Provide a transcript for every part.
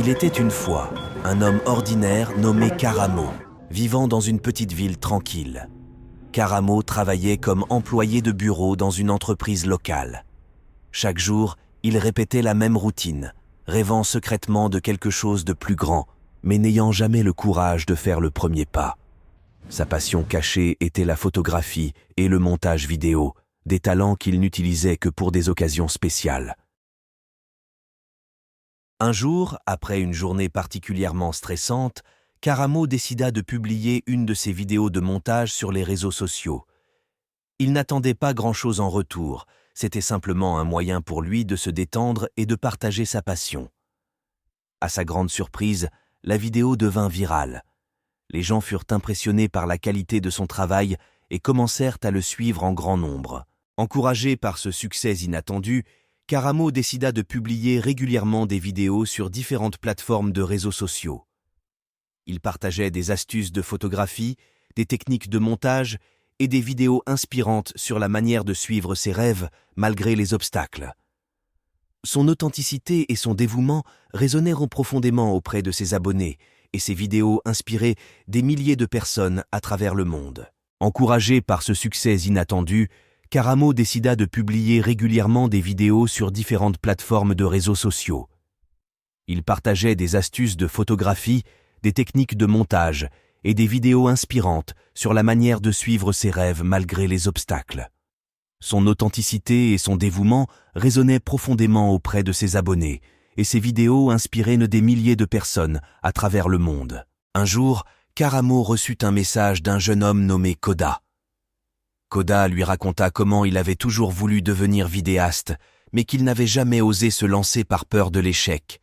Il était une fois un homme ordinaire nommé Karamo, vivant dans une petite ville tranquille. Karamo travaillait comme employé de bureau dans une entreprise locale. Chaque jour, il répétait la même routine, rêvant secrètement de quelque chose de plus grand, mais n'ayant jamais le courage de faire le premier pas. Sa passion cachée était la photographie et le montage vidéo, des talents qu'il n'utilisait que pour des occasions spéciales. Un jour, après une journée particulièrement stressante, Karamo décida de publier une de ses vidéos de montage sur les réseaux sociaux. Il n'attendait pas grand-chose en retour, c'était simplement un moyen pour lui de se détendre et de partager sa passion. À sa grande surprise, la vidéo devint virale. Les gens furent impressionnés par la qualité de son travail et commencèrent à le suivre en grand nombre. Encouragé par ce succès inattendu, Karamo décida de publier régulièrement des vidéos sur différentes plateformes de réseaux sociaux. Il partageait des astuces de photographie, des techniques de montage et des vidéos inspirantes sur la manière de suivre ses rêves malgré les obstacles. Son authenticité et son dévouement résonnèrent profondément auprès de ses abonnés et ses vidéos inspiraient des milliers de personnes à travers le monde. Encouragé par ce succès inattendu, Karamo décida de publier régulièrement des vidéos sur différentes plateformes de réseaux sociaux. Il partageait des astuces de photographie, des techniques de montage et des vidéos inspirantes sur la manière de suivre ses rêves malgré les obstacles. Son authenticité et son dévouement résonnaient profondément auprès de ses abonnés, et ses vidéos inspiraient des milliers de personnes à travers le monde. Un jour, Karamo reçut un message d'un jeune homme nommé Koda. Koda lui raconta comment il avait toujours voulu devenir vidéaste, mais qu'il n'avait jamais osé se lancer par peur de l'échec.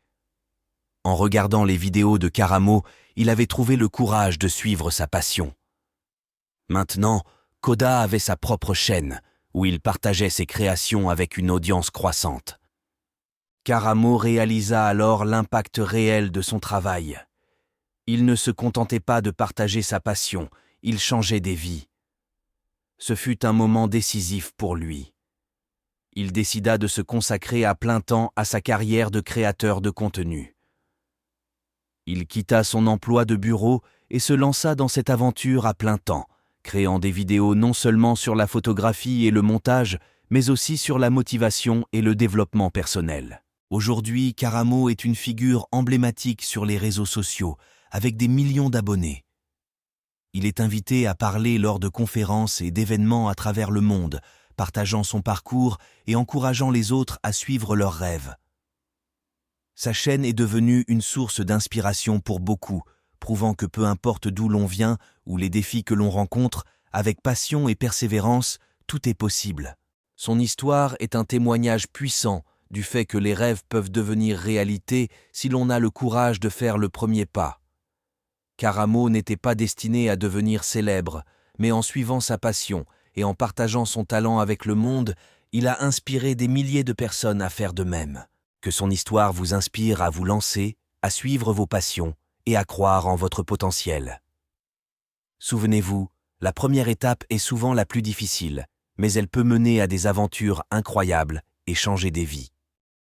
En regardant les vidéos de Karamo, il avait trouvé le courage de suivre sa passion. Maintenant, Koda avait sa propre chaîne, où il partageait ses créations avec une audience croissante. Karamo réalisa alors l'impact réel de son travail. Il ne se contentait pas de partager sa passion, il changeait des vies. Ce fut un moment décisif pour lui. Il décida de se consacrer à plein temps à sa carrière de créateur de contenu. Il quitta son emploi de bureau et se lança dans cette aventure à plein temps, créant des vidéos non seulement sur la photographie et le montage, mais aussi sur la motivation et le développement personnel. Aujourd'hui, Karamo est une figure emblématique sur les réseaux sociaux, avec des millions d'abonnés. Il est invité à parler lors de conférences et d'événements à travers le monde, partageant son parcours et encourageant les autres à suivre leurs rêves. Sa chaîne est devenue une source d'inspiration pour beaucoup, prouvant que peu importe d'où l'on vient ou les défis que l'on rencontre, avec passion et persévérance, tout est possible. Son histoire est un témoignage puissant du fait que les rêves peuvent devenir réalité si l'on a le courage de faire le premier pas. Karamo n'était pas destiné à devenir célèbre, mais en suivant sa passion et en partageant son talent avec le monde, il a inspiré des milliers de personnes à faire de même. Que son histoire vous inspire à vous lancer, à suivre vos passions et à croire en votre potentiel. Souvenez-vous, la première étape est souvent la plus difficile, mais elle peut mener à des aventures incroyables et changer des vies.